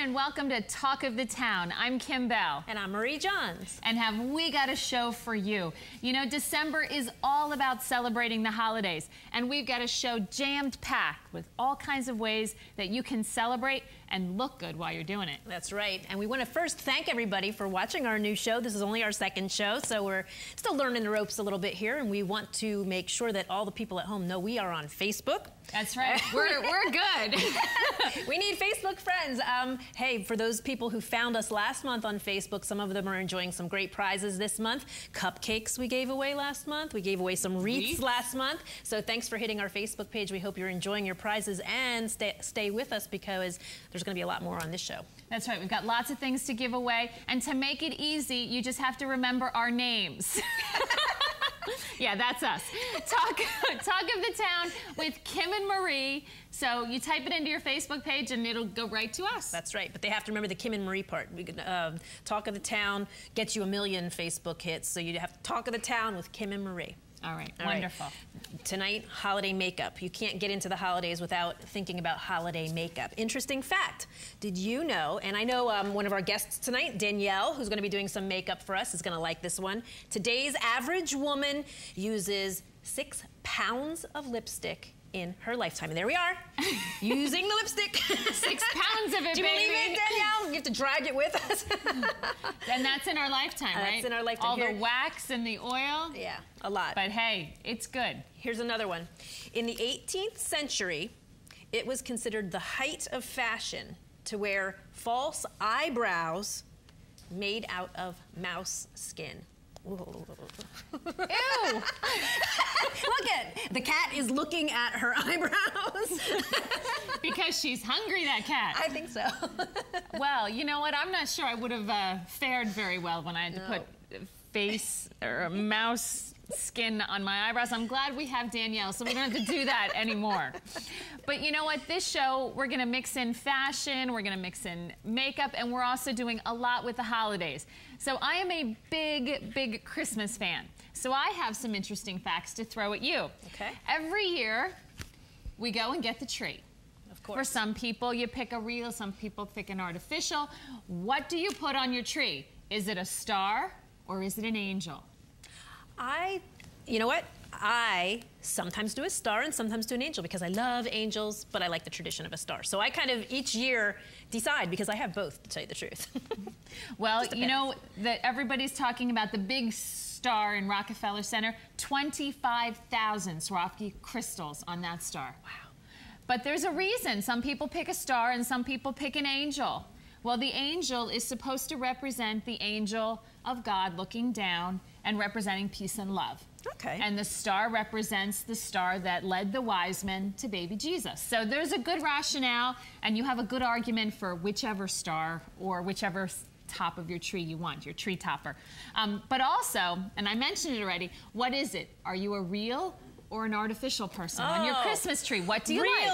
And welcome to Talk of the Town. I'm Kim Bell. And I'm Marie Johns. And have we got a show for you. You know, December is all about celebrating the holidays. And we've got a show jammed packed with all kinds of ways that you can celebrate and look good while you're doing it. That's right. And we want to first thank everybody for watching our new show. This is only our second show, so we're still learning the ropes a little bit here. And we want to make sure that all the people at home know we are on Facebook. That's right. We're good. We need Facebook friends. Hey, for those people who found us last month on Facebook, some of them are enjoying some great prizes this month. Cupcakes we gave away last month. We gave away some wreaths last month. So thanks for hitting our Facebook page. We hope you're enjoying your prizes and stay with us because there's going to be a lot more on this show. That's right. We've got lots of things to give away. And to make it easy, you just have to remember our names. Yeah, that's us. Talk of the Town with Kim and Marie. So you type it into your Facebook page and it'll go right to us. That's right, but they have to remember the Kim and Marie part. We could, Talk of the Town gets you 1 million Facebook hits, so you have to Talk of the Town with Kim and Marie. All right, wonderful. Right. Tonight, holiday makeup. You can't get into the holidays without thinking about holiday makeup. Interesting fact, did you know, and I know one of our guests tonight, Danielle, who's gonna be doing some makeup for us, is gonna like this one. Today's average woman uses 6 pounds of lipstick in her lifetime. And there we are, using the lipstick. 6 pounds of it, Do you believe it, Danielle? You have to drag it with us. And that's in our lifetime, right? That's in our lifetime. All the wax and the oil. Yeah, a lot. But hey, it's good. Here's another one. In the 18th century, it was considered the height of fashion to wear false eyebrows made out of mouse skin. Ew! Look at the cat is looking at her eyebrows. Because she's hungry, that cat. I think so. Well, you know what? I'm not sure I would have fared very well when I had to put face or a mouse skin on my eyebrows. I'm glad we have Danielle, so we don't have to do that anymore. But you know what? This show, we're going to mix in fashion, we're going to mix in makeup, and we're also doing a lot with the holidays. So I am a big Christmas fan. So I have some interesting facts to throw at you. Okay. Every year, we go and get the tree. Of course. For some people, you pick a real, some people pick an artificial. What do you put on your tree? Is it a star or is it an angel? You know what? I sometimes do a star and sometimes do an angel because I love angels, but I like the tradition of a star. So I kind of each year decide because I have both, to tell you the truth. Well, you know that everybody's talking about the big star in Rockefeller Center, 25,000 Swarovski crystals on that star. Wow. But there's a reason. Some people pick a star and some people pick an angel. Well, the angel is supposed to represent the angel of God looking down and representing peace and love. Okay. And the star represents the star that led the wise men to baby Jesus. So there's a good rationale, and you have a good argument for whichever star or whichever top of your tree you want, your tree topper. But also, and I mentioned it already, what is it? Are you a real or an artificial person on your Christmas tree? What do you like?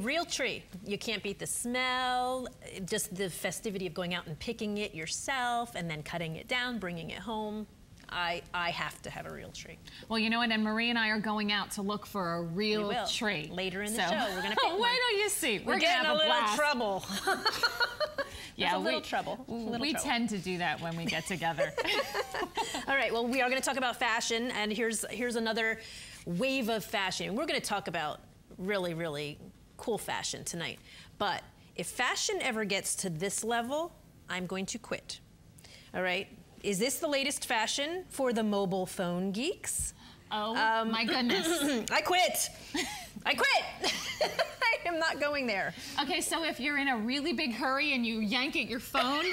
Real tree. You can't beat the smell, just the festivity of going out and picking it yourself and then cutting it down, bringing it home. I have to have a real tree. Well, you know what, and Marie and I are going out to look for a real tree. Later in the show, we're going to pick one. Wait till you see. We're getting a little trouble. Yeah, a little trouble. We tend to do that when we get together. All right, well, we are going to talk about fashion, and here's another wave of fashion. We're going to talk about really cool fashion tonight. But if fashion ever gets to this level, I'm going to quit. All right? Is this the latest fashion for the mobile phone geeks? Oh, my goodness. I quit. I quit. I am not going there. Okay, so if you're in a really big hurry and you yank at your phone,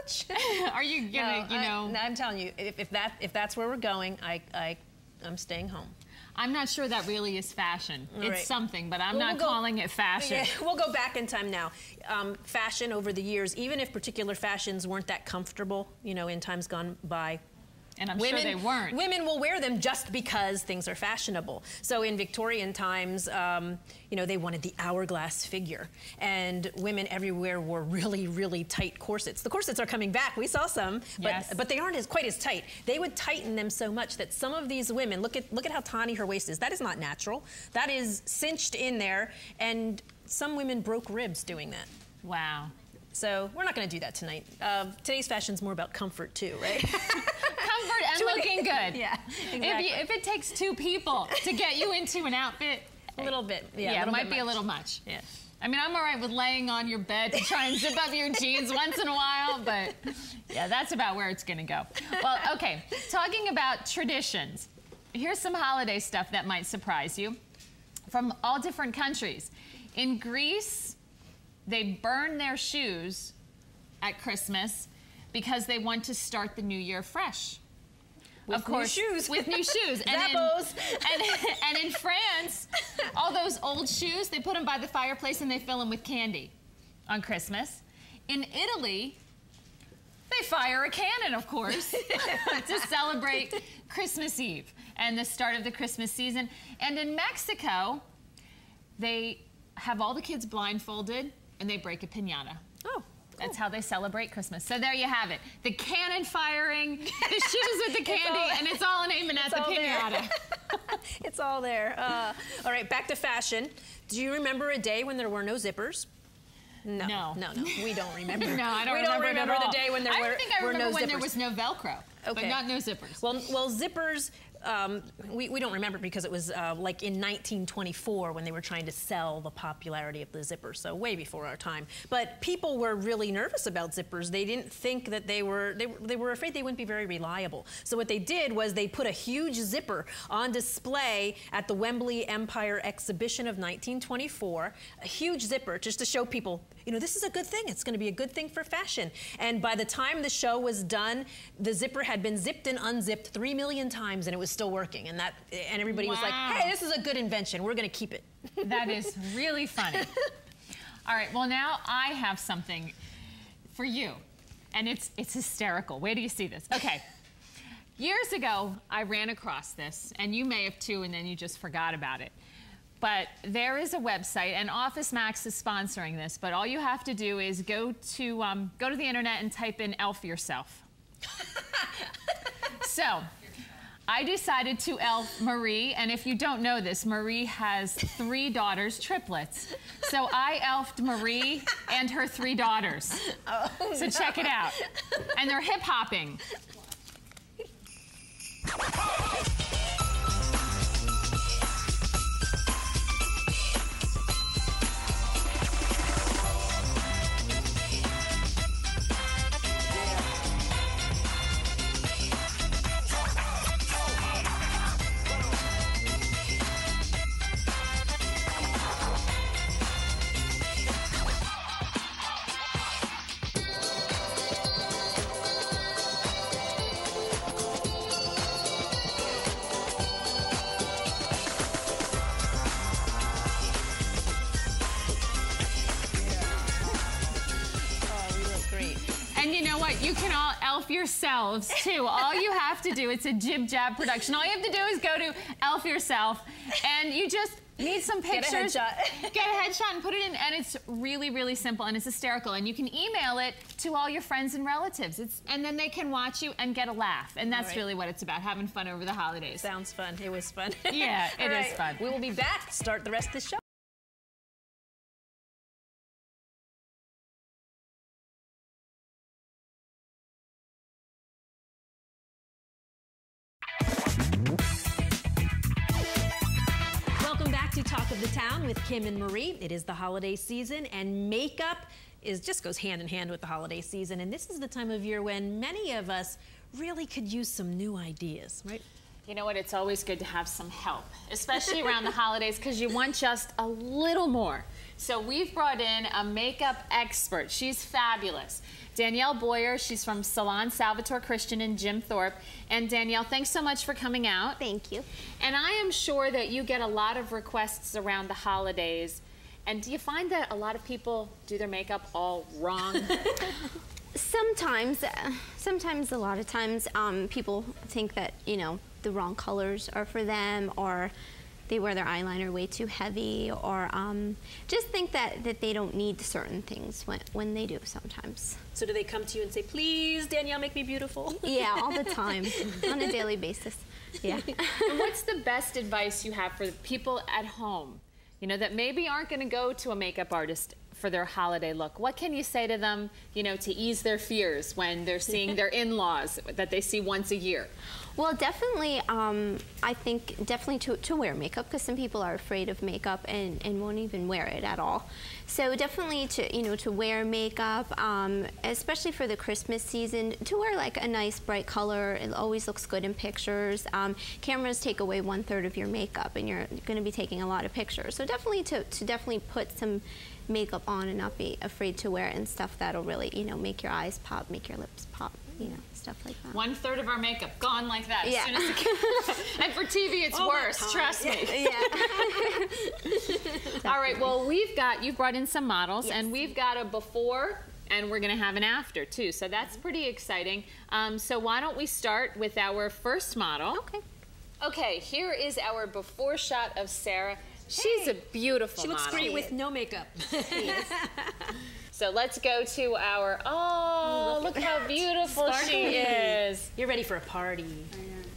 ouch. Are you gonna, no, I'm telling you, if that's where we're going, I'm staying home. I'm not sure that really is fashion. All it's right. something, but I'm not calling it fashion. Yeah, we'll go back in time now. Fashion over the years, even if particular fashions weren't that comfortable, you know, in times gone by, and I'm sure they weren't. Women will wear them just because things are fashionable. So in Victorian times, you know, they wanted the hourglass figure. And women everywhere wore really, really tight corsets. The corsets are coming back. We saw some, but they aren't quite as tight. They would tighten them so much that some of these women, look at how tawny her waist is. That is not natural. That is cinched in there. And some women broke ribs doing that. Wow. So we're not going to do that tonight. Today's fashion's more about comfort too, right? Comfort and looking good. Yeah, exactly. If it takes two people to get you into an outfit, a little bit. Yeah, it might be a little much. Yeah. I mean, I'm all right with laying on your bed to try and zip up your jeans once in a while, but yeah, that's about where it's going to go. Well, okay, talking about traditions, here's some holiday stuff that might surprise you from all different countries. In Greece, they burn their shoes at Christmas because they want to start the new year fresh. With of course, new shoes. With new shoes. And in France, all those old shoes, they put them by the fireplace and they fill them with candy on Christmas. In Italy, they fire a cannon, of course, to celebrate Christmas Eve and the start of the Christmas season. And in Mexico, they have all the kids blindfolded and they break a piñata. Oh. Cool. That's how they celebrate Christmas. So there you have it. The cannon firing, the shoes with the candy, and it's all aiming at the piñata. It's all there. All right, back to fashion. Do you remember a day when there were no zippers? No, we don't remember. No, I don't we don't remember the day when there were no zippers. I think I remember when there was no Velcro, but not no zippers. Well, zippers, we don't remember because it was like in 1924 when they were trying to sell the popularity of the zipper, so way before our time. But people were really nervous about zippers. They didn't think that they were afraid they wouldn't be very reliable. So what they did was they put a huge zipper on display at the Wembley Empire Exhibition of 1924, a huge zipper just to show people, you know, this is a good thing. It's going to be a good thing for fashion. And by the time the show was done, the zipper had been zipped and unzipped 3 million times, and it was still working. And everybody was like, hey, this is a good invention. We're going to keep it. That is really funny. All right, well, now I have something for you. And it's hysterical. Wait till you see this. Okay. Years ago, I ran across this, and you may have too, and then you just forgot about it. But there is a website, and Office Max is sponsoring this, but all you have to do is go to the internet and type in elf yourself. So, I decided to elf Marie, and if you don't know this, Marie has 3 daughters, triplets. So I elfed Marie and her 3 daughters. Oh, so check it out. And they're hip-hopping. You can all elf yourselves, too. All you have to do, it's a jib-jab production. All you have to do is go to elf yourself, and you just need some pictures. Get a headshot. Get a headshot and put it in, and it's really, really simple, and it's hysterical. And you can email it to all your friends and relatives, and then they can watch you and get a laugh. And that's really what it's about, having fun over the holidays. Sounds fun. It was fun. Yeah, it is fun. We will be back to start the rest of the show. Talk of the Town with Kim and Marie. It is the holiday season, and makeup just goes hand in hand with the holiday season. And this is the time of year when many of us really could use some new ideas, right? You know what? It's always good to have some help, especially around the holidays, because you want just a little more So we've brought in a makeup expert. She's fabulous. Danielle Boyer, she's from Salon, Salvatore, Christian, and Jim Thorpe. And Danielle, thanks so much for coming out. Thank you. And I am sure that you get a lot of requests around the holidays. And do you find that a lot of people do their makeup all wrong? Sometimes, a lot of times, people think that, you know, the wrong colors are for them, or they wear their eyeliner way too heavy, or just think that they don't need certain things when they do sometimes. So do they come to you and say, please, Danielle, make me beautiful? Yeah, all the time, on a daily basis. Yeah. And what's the best advice you have for people at home, you know, that maybe aren't going to go to a makeup artist for their holiday look? What can you say to them, you know, to ease their fears when they're seeing their in-laws that they see once a year? Well, definitely, I think definitely to wear makeup, because some people are afraid of makeup and won't even wear it at all. So definitely to wear makeup, especially for the Christmas season, to wear like a nice bright color. It always looks good in pictures. Cameras take away 1/3 of your makeup, and you're going to be taking a lot of pictures. So definitely to definitely put some makeup on and not be afraid to wear it, and stuff that'll really, you know, make your eyes pop, make your lips pop, you know, stuff like that. 1/3 of our makeup gone like that. Yeah. As soon as it and for TV, it's worse. Trust me. Yeah. All right. Well, you've brought in some models, Yes. and we've got a before, and we're going to have an after too. So that's pretty exciting. So why don't we start with our first model? Okay. Okay. Here is our before shot of Sarah. She's a beautiful She looks model. great with no makeup. So let's go to our, oh, look how beautiful she is. You're ready for a party.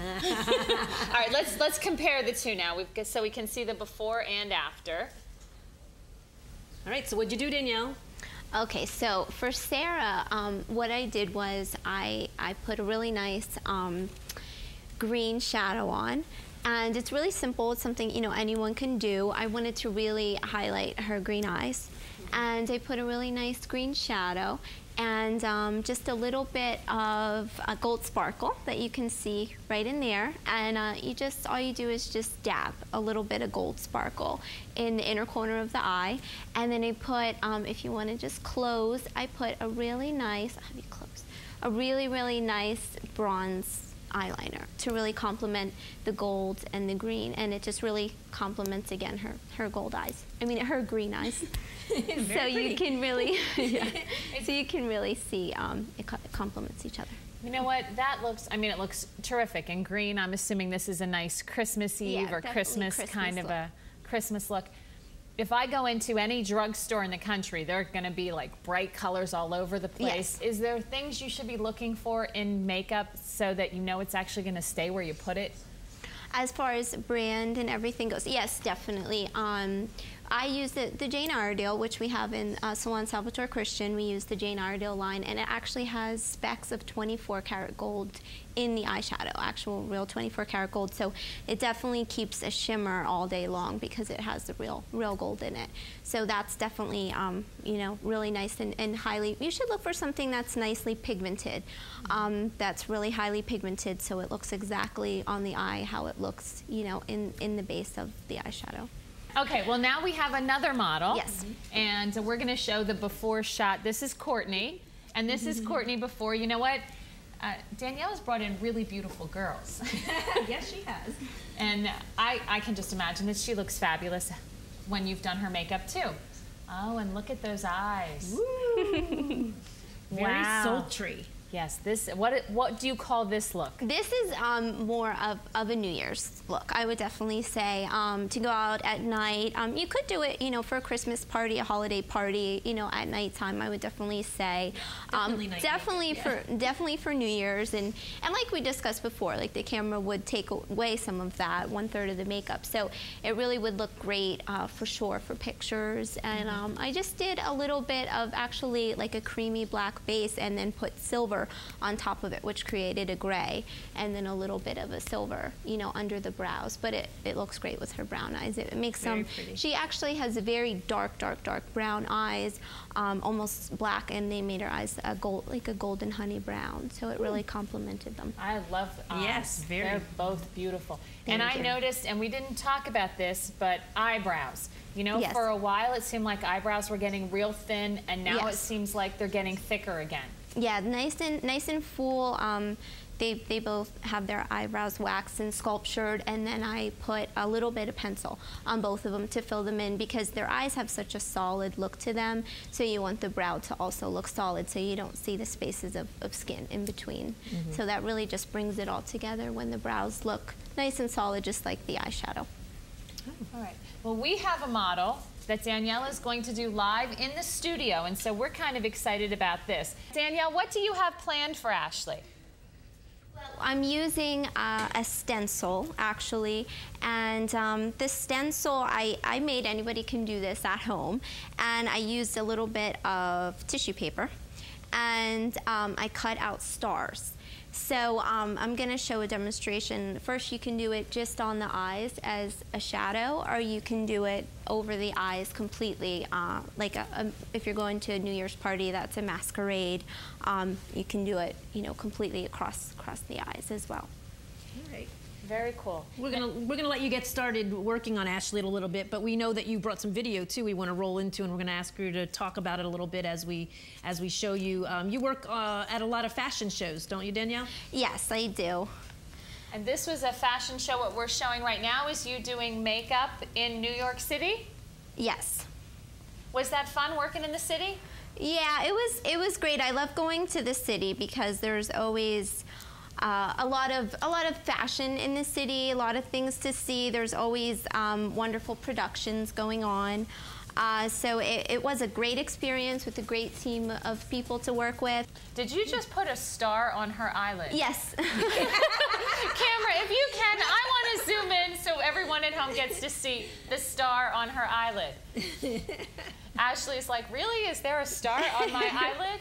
All right, let's compare the two now, so we can see the before and after. All right, so what'd you do, Danielle? Okay, so for Sarah, what I did was I put a really nice green shadow on. And it's really simple. It's something, you know, anyone can do. I wanted to really highlight her green eyes. And I put a really nice green shadow and just a little bit of gold sparkle that you can see right in there. And all you do is just dab a little bit of gold sparkle in the inner corner of the eye. And then I put, if you want to just close, I put a really nice, how do you close? A really, really nice bronze eyeliner to really complement the gold and the green, and it just really complements again her gold eyes. I mean her green eyes. So you can really, so you can really see it complements each other. You know what? That looks, I mean, it looks terrific. In green, I'm assuming this is a nice Christmas Eve or Christmas kind of a Christmas look. If I go into any drugstore in the country, there are going to be like bright colors all over the place. Yes. Is there things you should be looking for in makeup so that you know it's actually going to stay where you put it? As far as brand and everything goes, yes, definitely. I use the Jane Iredale, which we have in Salon Salvatore Christian. We use the Jane Iredale line, and it actually has specks of 24 karat gold in the eyeshadow, actual real 24 karat gold. So it definitely keeps a shimmer all day long because it has the real gold in it. So that's definitely, you know, really nice and highly. You should look for something that's nicely pigmented, that's really highly pigmented, so it looks exactly on the eye how it looks, you know, in the base of the eyeshadow. Okay, well now we have another model. Yes. And we're going to show the before shot. This is Courtney, and this is Courtney before. You know what? Danielle has brought in really beautiful girls. Yes, she has. And I can just imagine that she looks fabulous when you've done her makeup too. Oh, and look at those eyes. Woo. Very sultry. Yes, what do you call this look? This is more of a New Year's look. I would definitely say to go out at night. You could do it, you know, for a Christmas party, a holiday party, you know, at nighttime. I would definitely say definitely for New Year's, and like we discussed before, like the camera would take away some of that 1/3 of the makeup, so it really would look great for sure for pictures. And I just did a little bit of actually like a creamy black base, and then put silver silver on top of it, which created a gray, and then a little bit of a silver, you know, under the brows. But it looks great with her brown eyes. It makes them. She actually has a very dark brown eyes, almost black, and they made her eyes like a golden honey brown. So it really complemented them. I love the eyes. Yes, they're both beautiful. Thank and you. I noticed, and we didn't talk about this, but eyebrows. You know, Yes. for a while it seemed like eyebrows were getting real thin, and now Yes. it seems like they're getting thicker again. Yeah, nice and full. They both have their eyebrows waxed and sculptured, and then I put a little bit of pencil on both of them to fill them in because their eyes have such a solid look to them. So you want the brow to also look solid, so you don't see the spaces of skin in between. So that really just brings it all together when the brows look nice and solid, just like the eyeshadow. All right. Well, we have a model that Danielle is going to do live in the studio, and so we're kind of excited about this. Danielle, what do you have planned for Ashley? I'm using a stencil, actually, and this stencil, I made, anybody can do this at home, and I used a little bit of tissue paper, and I cut out stars. So I'm going to show a demonstration. First, you can do it just on the eyes as a shadow, or you can do it over the eyes completely, like if you're going to a New Year's party, that's a masquerade. You can do it, you know, completely across the eyes as well. All right. Very cool. We're gonna let you get started working on Ashley a little bit, but we know that you brought some video too. We want to roll into, and we're gonna ask you to talk about it a little bit as we show you. You work at a lot of fashion shows, don't you, Danielle? Yes, I do. And this was a fashion show. What we're showing right now is you doing makeup in New York City. Yes. Was that fun working in the city? Yeah, it was great. I love going to the city because there's always a lot of fashion in the city, a lot of things to see. There's always wonderful productions going on. So it was a great experience with a great team of people to work with. Did you just put a star on her eyelid? Yes. Camera, if you can, I want to zoom in so everyone at home gets to see the star on her eyelid. Ashley's like, really? Is there a star on my eyelid?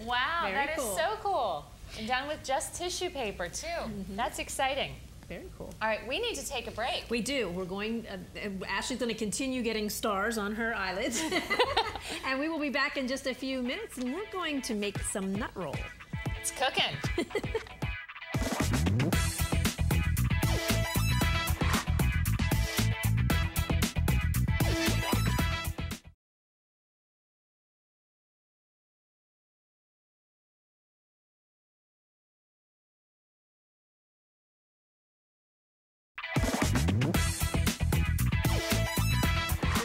Wow, Very that is cool. so cool. And done with just tissue paper, too. That's exciting. Very cool. All right, we need to take a break. We do. We're going. Ashley's going to continue getting stars on her eyelids, and we will be back in just a few minutes. And we're going to make some nut roll. It's cooking.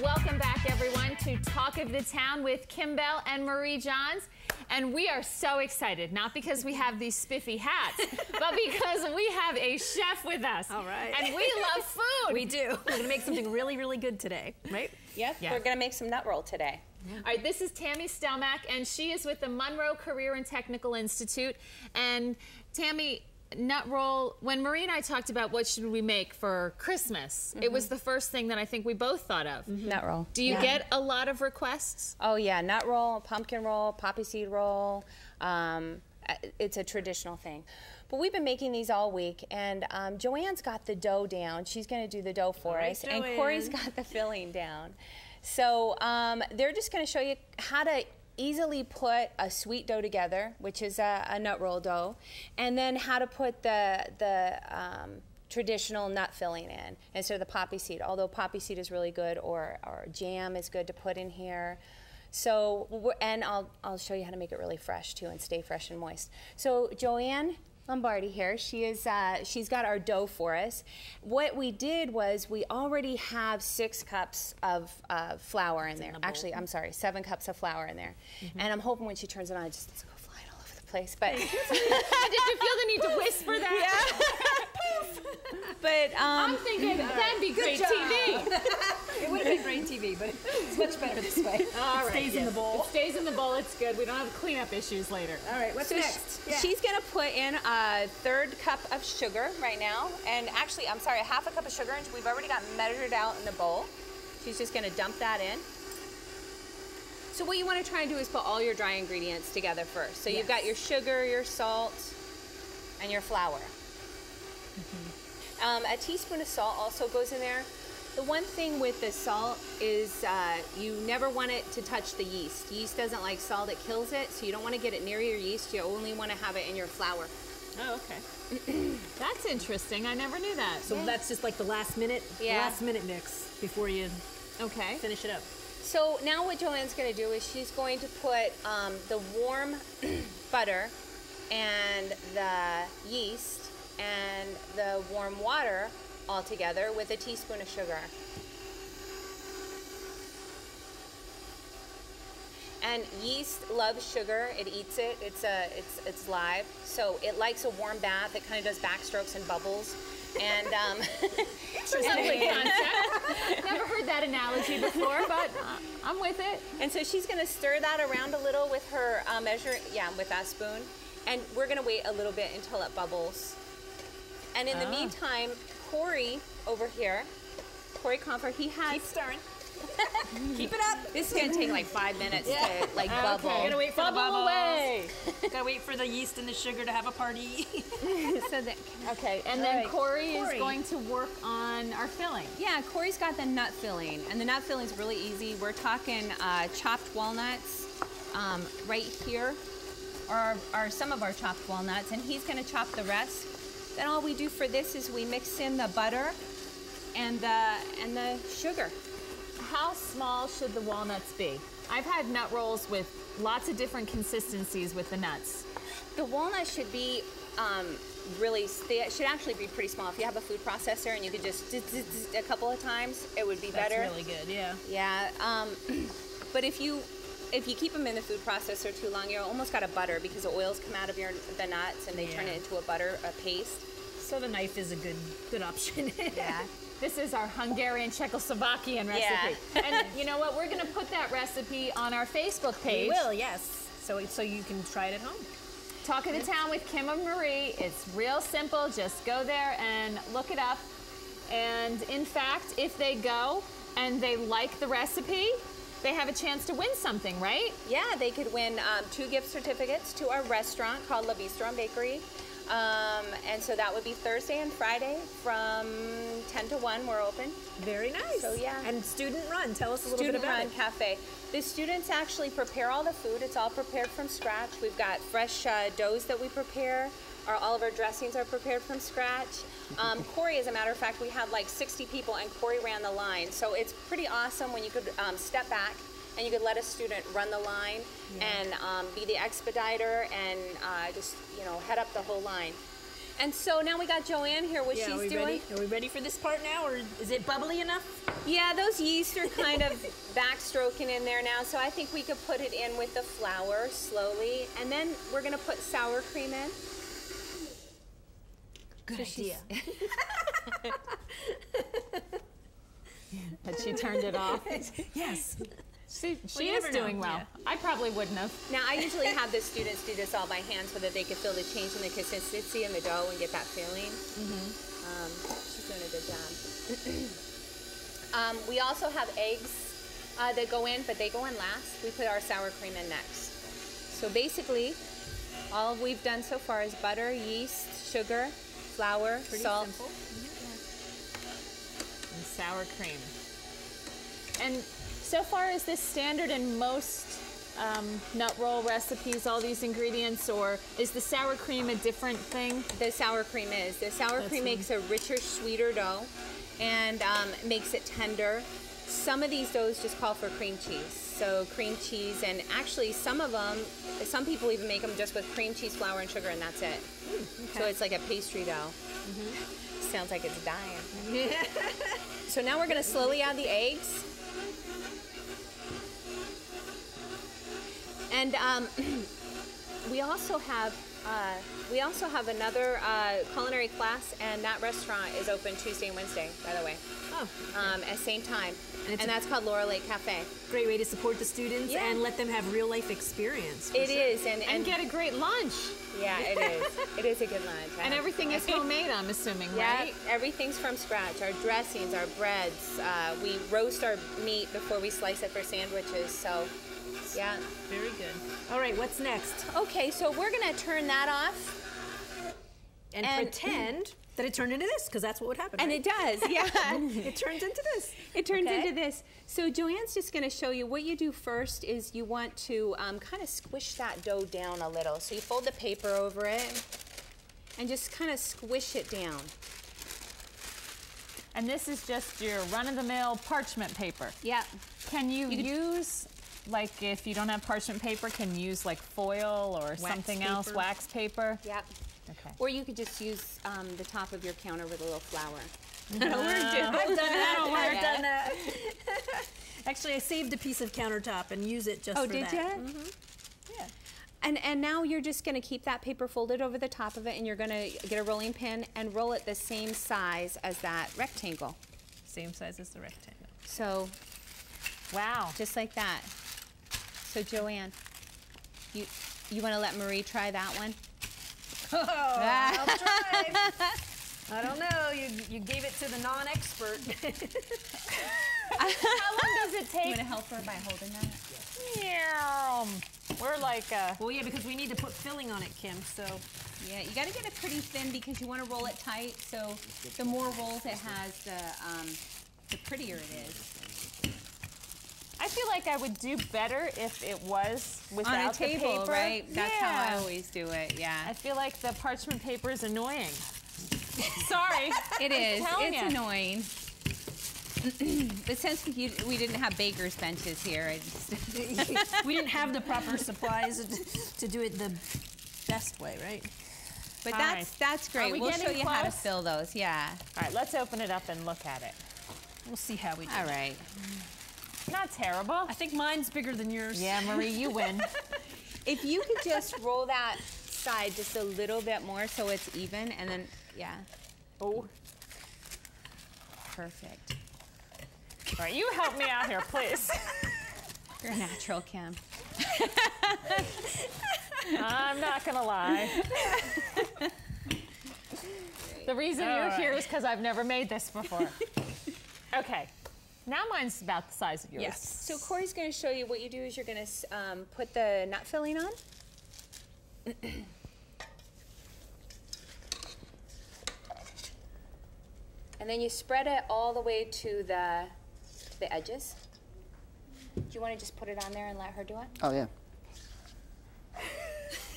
Welcome back, everyone, to Talk of the Town with Kim Bell and Marie Johns. And we are so excited, not because we have these spiffy hats, but because we have a chef with us. All right. And we love food. We do. We're going to make something really, really good today, right? Yep, Yeah. we're gonna make some nut roll today. All right, this is Tammy Stelmack, and she is with the Monroe Career and Technical Institute. And Tammy, nut roll, when Marie and I talked about what should we make for Christmas, it was the first thing that I think we both thought of. Nut roll. Do you get a lot of requests? Oh yeah, nut roll, pumpkin roll, poppy seed roll. It's a traditional thing. But we've been making these all week, and Joanne's got the dough down. She's gonna do the dough for us, and Corey's got the filling down. So they're just gonna show you how to easily put a sweet dough together, which is a nut roll dough, and then how to put the traditional nut filling in instead of the poppy seed, although poppy seed is really good, or jam is good to put in here. So, and I'll show you how to make it really fresh too and stay fresh and moist. So Joanne Lombardi here, she's got our dough for us. What we did was we already have 6 cups of flour in there. Actually, I'm sorry, 7 cups of flour in there. And I'm hoping when she turns it on, it just doesn't go flying all over the place. But Did you feel the need to whisper that? but I'm thinking that'd be great TV. It would have been great TV, but it's much better this way. All right, stays in the bowl. It stays in the bowl. It's good. We don't have cleanup issues later. All right, what's next? She's gonna put in a 1/3 cup of sugar right now, and actually, I'm sorry, a 1/2 cup of sugar, and we've already got measured out in the bowl. She's just gonna dump that in. So what you want to try and do is put all your dry ingredients together first. So you've got your sugar, your salt, and your flour. A teaspoon of salt also goes in there. The one thing with the salt is you never want it to touch the yeast. Yeast doesn't like salt, it kills it, so you don't want to get it near your yeast. You only want to have it in your flour. Oh, okay. That's interesting. I never knew that. So that's just like the last minute mix before you finish it up. So now what Joanne's going to do is she's going to put the warm butter and the yeast and the warm water all together with a teaspoon of sugar. And yeast loves sugar. It eats it. It's live. So it likes a warm bath. It kind of does backstrokes and bubbles. And lovely concept. Never heard that analogy before, but I'm with it. And so she's going to stir that around a little with her with that spoon. And we're going to wait a little bit until it bubbles. And in the meantime, Corey over here, Corey Comfort, he has... Keep stirring. Keep it up. This is going to take like 5 minutes to bubble. Gotta wait for the bubbles. Away. Gotta wait for the yeast and the sugar to have a party. And then Corey is going to work on our filling. Yeah, Corey's got the nut filling, and the nut filling is really easy. We're talking chopped walnuts right here, are some of our chopped walnuts, and he's going to chop the rest. Then all we do for this is we mix in the butter and the sugar. How small should the walnuts be? I've had nut rolls with lots of different consistencies with the nuts. The walnuts should be they should actually be pretty small. If you have a food processor and you could just a couple of times, it would be better. That's really good, yeah. Yeah, but if you keep them in the food processor too long, you almost got a butter because the oils come out of the nuts and they turn it into a paste. So the knife is a good option. Yeah. This is our Hungarian Czechoslovakian recipe. Yeah. And you know what? We're going to put that recipe on our Facebook page. We will, yes. So you can try it at home. Talking to Town with Kim and Marie. It's real simple. Just go there and look it up. And in fact, if they go and they like the recipe, they have a chance to win something, right? Yeah, they could win 2 gift certificates to our restaurant called La Bistro and Bakery. And so that would be Thursday and Friday from 10 to 1. We're open. Very nice. So yeah. And student run. Tell us a little bit about it. Student run cafe. The students actually prepare all the food. It's all prepared from scratch. We've got fresh doughs that we prepare. All of our dressings are prepared from scratch. Corey, as a matter of fact, we had like 60 people and Corey ran the line. So it's pretty awesome when you could step back and you could let a student run the line and be the expediter and just head up the whole line. And so now we got Joanne here. What she's doing? Ready? Are we ready for this part now, or is it bubbly enough? Yeah, those yeast are kind of backstroking in there now, so I think we could put it in with the flour slowly, and then we're going to put sour cream in. Good idea. But she turned it off. Yes. She is doing well. Yeah. I probably wouldn't have. Now, I usually have the students do this all by hand so that they can feel the change in the consistency in the dough and get that feeling. She's doing a good job. We also have eggs that go in, but they go in last. We put our sour cream in next. So basically, all we've done so far is butter, yeast, sugar, flour, salt. Simple. And sour cream. And so far, is this standard in most nut roll recipes, all these ingredients, or is the sour cream a different thing? The sour cream is. The sour cream makes a richer, sweeter dough and makes it tender. Some of these doughs just call for cream cheese. So cream cheese, and actually some people even make them just with cream cheese, flour, and sugar, and that's it. Okay. So it's like a pastry dough. Sounds like it's dying. So now we're going to slowly add the eggs. And we also have another culinary class, and that restaurant is open Tuesday and Wednesday, by the way. Oh. At the same time. And that's called Laurel Lake Cafe. Great way to support the students and let them have real life experience. It is, and get a great lunch. Yeah, it is. It is a good lunch. And everything is homemade, I'm assuming, right? Yeah, everything's from scratch. Our dressings, our breads. We roast our meat before we slice it for sandwiches. So Yeah. Very good. All right, what's next? Okay, so we're gonna turn that off. And pretend that it turned into this, because that's what would happen. And right? it does, yeah. It turns into this. It turns Okay. into this. So Joanne's just gonna show you what you do first is you want to kind of squish that dough down a little. So you fold the paper over it and just kind of squish it down. And this is just your run-of-the-mill parchment paper. Yeah. Can you use, like if you don't have parchment paper, can you use like foil or something else, paper. wax paper? Yep. Okay. Or you could just use the top of your counter with a little flour. I've done that. work. I've done that. Actually, I saved a piece of countertop and use it just for did that. you? Mm-hmm. Yeah. And now you're just going to keep that paper folded over the top of it, and you're going to get a rolling pin and roll it the same size as that rectangle. Same size as the rectangle. So Wow. just like that. So Joanne, you want to let Marie try that one? Oh, I'll try. I don't know. You gave it to the non-expert. How long does it You take? want to help her by holding that? Yeah. We're like, Well, yeah, because we need to put filling on it, Kim. So Yeah, you got to get it pretty thin because you want to roll it tight. So the more rolls it has, the prettier it is. I feel like I would do better if it was without On a table, the paper. right? That's how I Yeah. always do it. Yeah. I feel like the parchment paper is annoying. Sorry. It is. telling It's ya. annoying. But since we didn't have baker's benches here, I just we didn't have the proper supplies to do it the best way, right? But All that's Are great. we We'll show getting you how to close? fill those. Yeah. All right, let's open it up and look at it. We'll see how we do. All right. Not terrible. I think mine's bigger than yours. Yeah, Marie, you win. If you could just roll that side just a little bit more so it's even, and then yeah, Oh. perfect. All right, you help me out here, please. You're a natural, Kim. I'm not gonna lie. The reason you're here is because I've never made this before. Okay, now mine's about the size of yours. Yes. So Corey's going to show you what you do is you're going to put the nut filling on. And then you spread it all the way to the edges. Do you want to just put it on there and let her do it? Oh, yeah.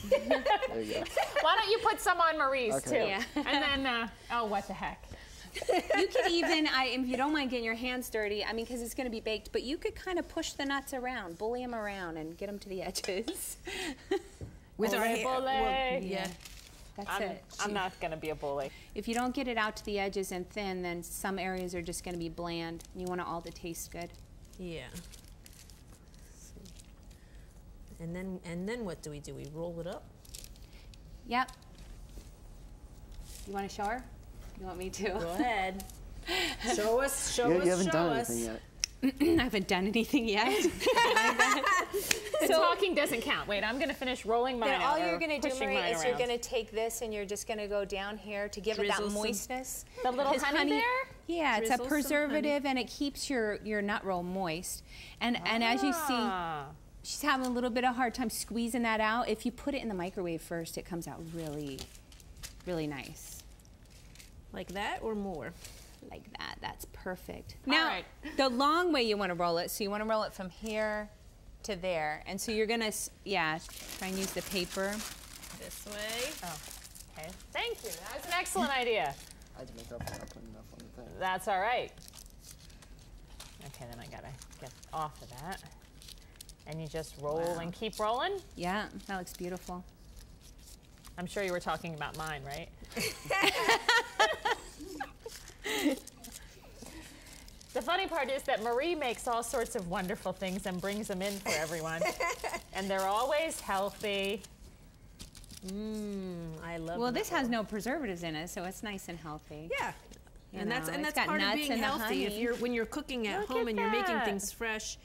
There you go. Why don't you put some on Marie's Okay. too? Yeah. And then, oh, what the heck? You could even, if you don't mind getting your hands dirty, I mean, because it's going to be baked, but you could kind of push the nuts around, bully them around, and get them to the edges. With our Ole, hair. bole. Yeah. That's it. I'm not gonna be a bully. If you don't get it out to the edges and thin, then some areas are just going to be bland. You want it all to taste good. Yeah. And then what do? We roll it up? Yep. You want to show her? You want me to? Go ahead. Show us. You haven't done anything yet. I haven't done anything yet. The talking doesn't count. Wait, I'm gonna finish rolling mine Then out. all you're or going to do, pushing Marie, mine is you're around. going to take this and you're just going to go down here to give it Drizzle that some- moistness. The little 'Cause honey there? Yeah, it's a Drizzle some preservative and it keeps your nut roll moist. And as you see, Ah. she's having a little bit of a hard time squeezing that out. If you put it in the microwave first, it comes out really, really nice. Like that or more? Like that. That's perfect. Now, right. the long way you want to roll it, so you want to roll it from here to there. And so you're going to, try and use the paper. This way. Oh, okay. Thank you. That was an excellent idea. I had to make up for not putting enough on the thing. That's all right. Okay, then I gotta get off of that. And you just roll and keep rolling. Yeah, that looks beautiful. I'm sure you were talking about mine, right? The funny part is that Marie makes all sorts of wonderful things and brings them in for everyone. And they're always healthy. I love. Well, this has no preservatives in it, so it's nice and healthy. Yeah. You And that's know, and it's that's got part of nuts being and the healthy. If honey. you're when you're cooking at Look home at and you're making that. things fresh,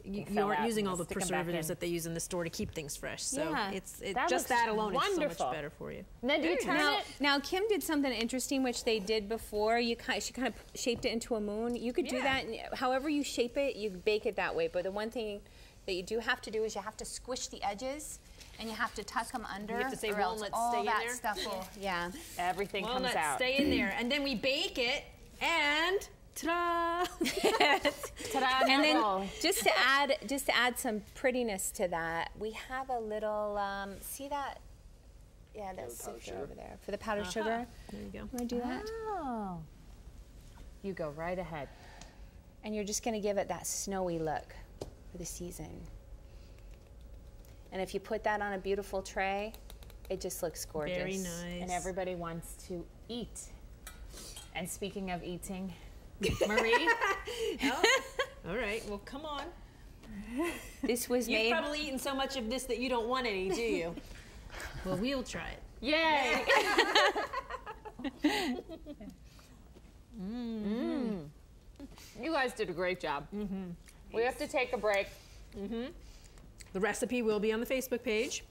you fell aren't out. using I'm all the gonna stick 'em back preservatives in. that they use in the store to keep things fresh. So Yeah. That just looks that alone is so wonderful. much better for you. And then do you turn Now, it? now Kim did something interesting, which they did before. She kind of shaped it into a moon. You could do Yeah. that, and however you shape it, you bake it that way. But the one thing that you do have to do is you have to squish the edges and you have to tuck them under. You have to say or else walnuts all stay in that there? stuff will, yeah. Everything Walnuts comes out. stay in there, and then we bake it, and ta-da! Ta-da, And then roll. just to add some prettiness to that, we have a little, see that? Yeah, that's sifter over there. For the powdered sugar. There you go. Want to do that? Oh. You go right ahead. And you're just going to give it that snowy look for the season. And if you put that on a beautiful tray, it just looks gorgeous. Very nice. And everybody wants to eat. And speaking of eating, Marie, All right, well, come on. This was You've made. probably eaten so much of this that you don't want any, do you? Well, we'll try it. yay! You guys did a great job. We have to take a break. The recipe will be on the Facebook page.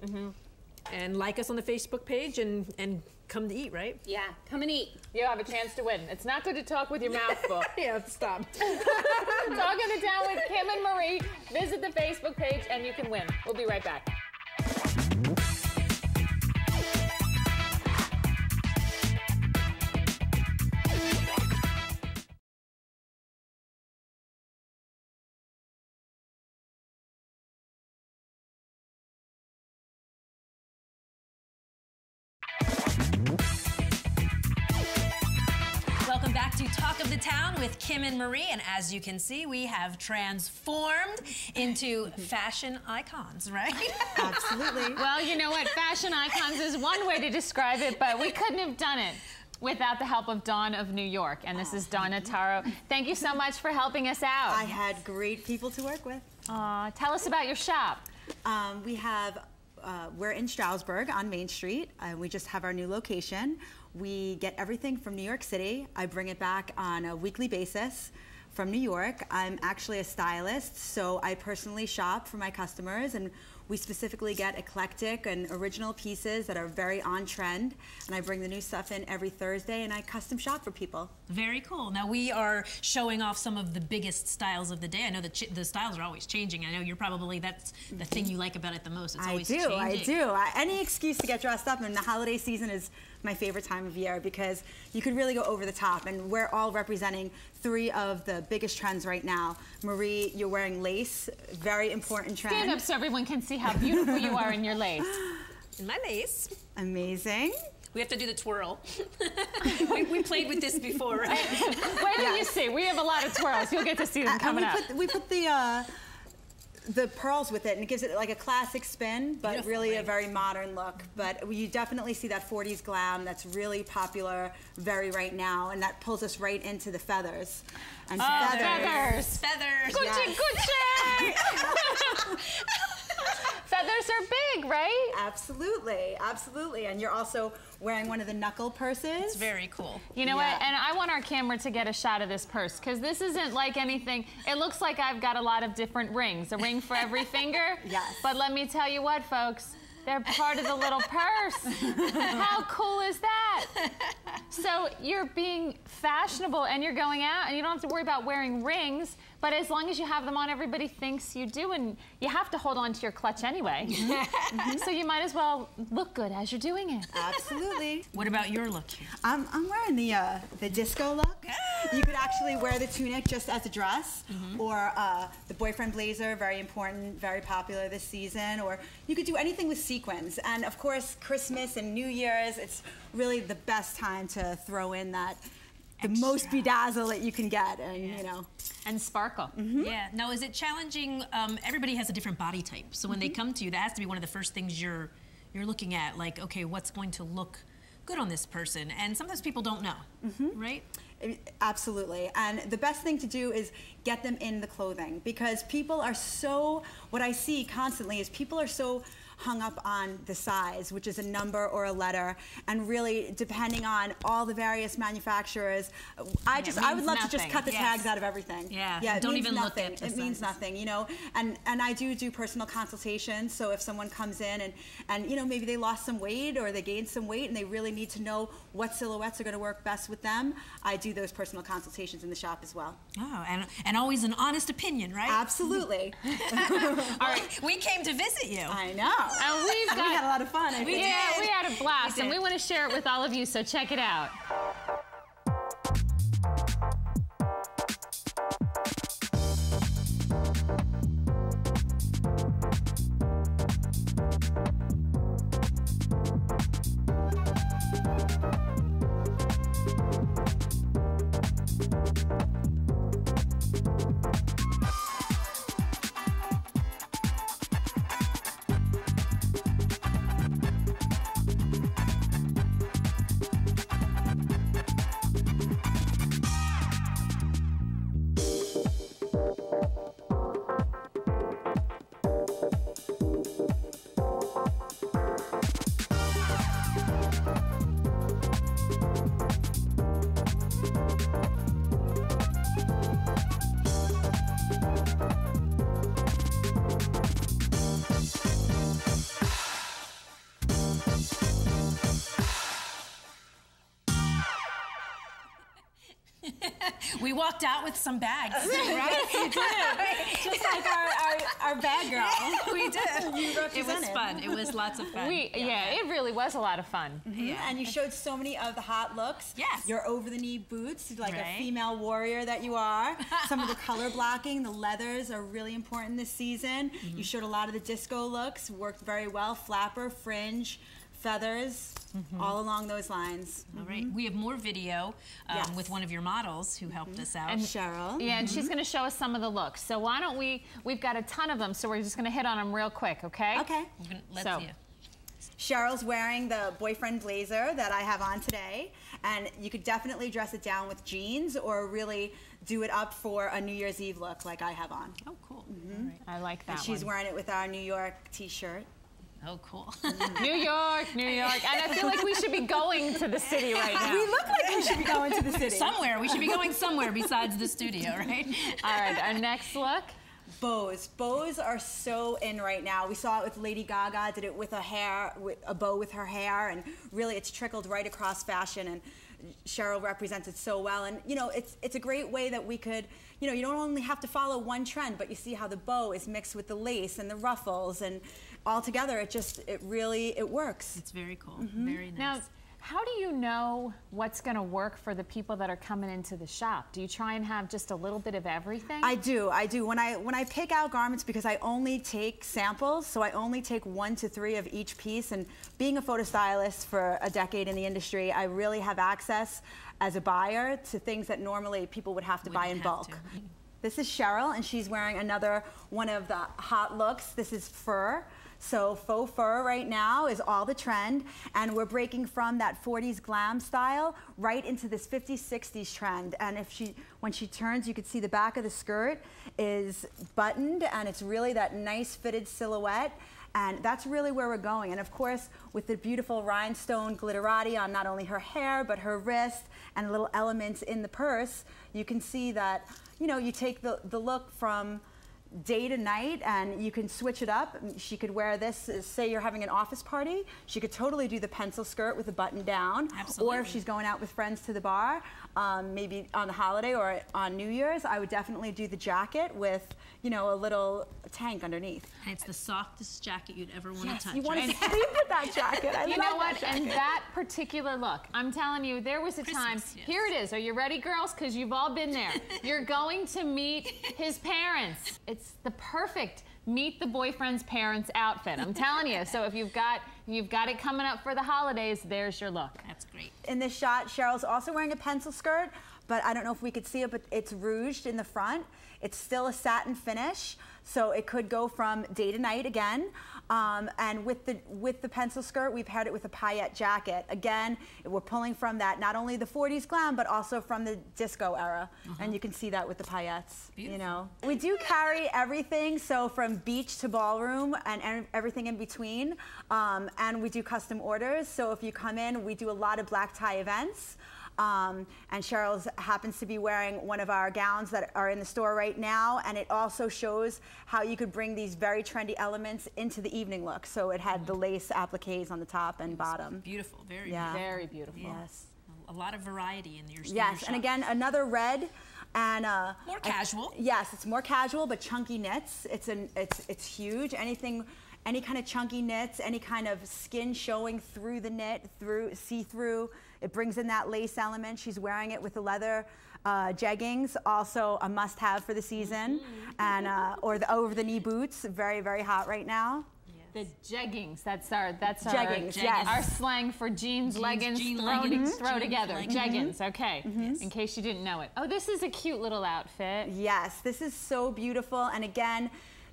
And like us on the Facebook page and come to eat, right? Yeah, come and eat. You have a chance to win. It's not good to talk with your mouth full. Yeah, stop. Talk in the Town with Kim and Marie. Visit the Facebook page and you can win. We'll be right back. Welcome back to Talk of the Town with Kim and Marie, and as you can see, we have transformed into fashion icons, right? Absolutely. Well, you know what? Fashion icons is one way to describe it, but we couldn't have done it without the help of Dawn of New York. And this is Dawn Taro. Thank you so much for helping us out. I had great people to work with. Tell us about your shop. We're in Stroudsburg on Main Street. We just have our new location. We get everything from New York City. I bring it back on a weekly basis from New York. I'm actually a stylist, so I personally shop for my customers, and we specifically get eclectic and original pieces that are very on trend, and I bring the new stuff in every Thursday, and I custom shop for people. Very cool. Now we are showing off some of the biggest styles of the day. I know the styles are always changing. I know you're probably, that's the thing you like about it the most. It's always changing. I do. Any excuse to get dressed up, and the holiday season is my favorite time of year because you could really go over the top, and we're all representing three of the biggest trends right now. Marie, you're wearing lace, very important trend. Stand up so everyone can see how beautiful you are in your lace. In my lace. Amazing. We have to do the twirl. we played with this before, right? Wait till you see. We have a lot of twirls. You'll get to see them coming up. We put the pearls with it, and it gives it like a classic spin, but Beautiful, really a right? very modern look. But you definitely see that 40s glam that's really popular right now, and that pulls us right into the feathers. And Feathers. Feathers. Gucci, Gucci. Feathers are big, right? Absolutely, absolutely. And you're also wearing one of the knuckle purses. It's very cool. You know Yeah. what? And I want our camera to get a shot of this purse because this isn't like anything. It looks like I've got a lot of different rings, a ring for every finger. Yes. But let me tell you what, folks. They're part of the little purse. How cool is that? So you're being fashionable and you're going out and you don't have to worry about wearing rings, but as long as you have them on, everybody thinks you do, and you have to hold on to your clutch anyway. So you might as well look good as you're doing it. Absolutely. What about your look here? I'm wearing the disco look. You could actually wear the tunic just as a dress, or the boyfriend blazer, very important, very popular this season, or you could do anything with sequins. And of course, Christmas and New Year's, it's really the best time to throw in that, the most bedazzle that you can get, and you know. And sparkle. Yeah. Now, is it challenging? Everybody has a different body type, so when they come to you, that has to be one of the first things you're looking at. Like, okay, what's going to look good on this person? And sometimes people don't know, right? Absolutely. And the best thing to do is get them in the clothing, because people are so, what I see constantly is people are so hung up on the size, which is a number or a letter, and really depending on all the various manufacturers, I would love to just cut the tags out of everything. Yeah, don't even look at the It means nothing, you know. And I do personal consultations, so if someone comes in and you know, maybe they lost some weight or they gained some weight and they really need to know what silhouettes are going to work best with them, I do those personal consultations in the shop as well. Oh, and always an honest opinion, right? Absolutely. All right, we came to visit you. I know. And we had a lot of fun. We had a blast, and we want to share it with all of you, so check it out. We walked out with some bags, right? We did. Just like our bag girl. We did. It was fun. It was lots of fun. Yeah, it really was a lot of fun. Yeah. And you showed so many of the hot looks. Yes. Your over-the-knee boots, like a female warrior that you are. Some of the color blocking, the leathers are really important this season. You showed a lot of the disco looks, worked very well. Flapper, fringe, feathers, all along those lines. All right, we have more video with one of your models who helped us out. And Cheryl. Yeah, and she's going to show us some of the looks. So why don't we've got a ton of them, so we're just going to hit on them real quick, okay? Okay. Let's see. Cheryl's wearing the boyfriend blazer that I have on today, and you could definitely dress it down with jeans or really do it up for a New Year's Eve look like I have on. Oh, cool. Right. I like that And she's wearing it with our New York t-shirt. Oh, cool. New York, New York. And I feel like we should be going to the city right now. We look like we should be going to the city. Somewhere. We should be going somewhere besides the studio, right? All right, our next look. Bows. Bows are so in right now. We saw it with Lady Gaga, did it with a bow with her hair, and really it's trickled right across fashion, and Cheryl represents it so well. And you know, it's a great way that we could, you know, you don't only have to follow one trend, but you see how the bow is mixed with the lace and the ruffles, and all together it really works. It's very cool. Very nice. Now, how do you know what's going to work for the people that are coming into the shop? Do you try and have just a little bit of everything? I do. When I pick out garments, because I only take samples, so I only take 1 to 3 of each piece, and being a photo stylist for a decade in the industry, I really have access as a buyer to things that normally people would have to buy in bulk. This is Cheryl, and she's wearing another one of the hot looks. This is fur. So faux fur right now is all the trend, and we're breaking from that 40s glam style right into this 50s, 60s trend. And when she turns, you can see the back of the skirt is buttoned, and it's really that nice fitted silhouette. And that's really where we're going. And of course, with the beautiful rhinestone glitterati on not only her hair, but her wrist, and little elements in the purse, you can see that, you know, you take the look from day to night, and you can switch it up. She could wear this, say you're having an office party, she could totally do the pencil skirt with a button down. Absolutely. Or if she's going out with friends to the bar, maybe on the holiday or on New Year's, I would definitely do the jacket with, you know, a little tank underneath. And it's the softest jacket you'd ever want to touch. You want to right? sleep with that jacket. I You love know that what? jacket. And that particular look, I'm telling you, there was a time. Christmas, yes. Here it is. Are you ready, girls? Because you've all been there. You're going to meet his parents. It's the perfect meet the boyfriend's parents outfit. I'm telling you. So if you've got it coming up for the holidays, there's your look. That's great. In this shot, Cheryl's also wearing a pencil skirt, but I don't know if we could see it, but it's rouged in the front. It's still a satin finish, so it could go from day to night again. And with the pencil skirt, we've paired it with a paillette jacket. Again, we're pulling from that, not only the 40s glam, but also from the disco era. And you can see that with the paillettes. Beautiful. You know. We do carry everything, so from beach to ballroom and everything in between. And we do custom orders, so if you come in, we do a lot of black tie events. And Cheryl's happens to be wearing one of our gowns that are in the store right now, and it also shows how you could bring these very trendy elements into the evening look. So it had the lace appliques on the top and bottom. Beautiful, very beautiful. Yes. A lot of variety in your Yes, and again, another red. And more casual. Yes, it's more casual, but chunky knits. It's huge. Any kind of chunky knits, any kind of skin showing through the knit, see-through. It brings in that lace element. She's wearing it with the leather jeggings, also a must-have for the season, and or the over-the-knee boots, very, very hot right now. The jeggings, that's our jeggings, yes. Our slang for jeans, leggings, throw together. Jeggings, okay, in case you didn't know it. Oh, this is a cute little outfit. Yes, this is so beautiful, and again,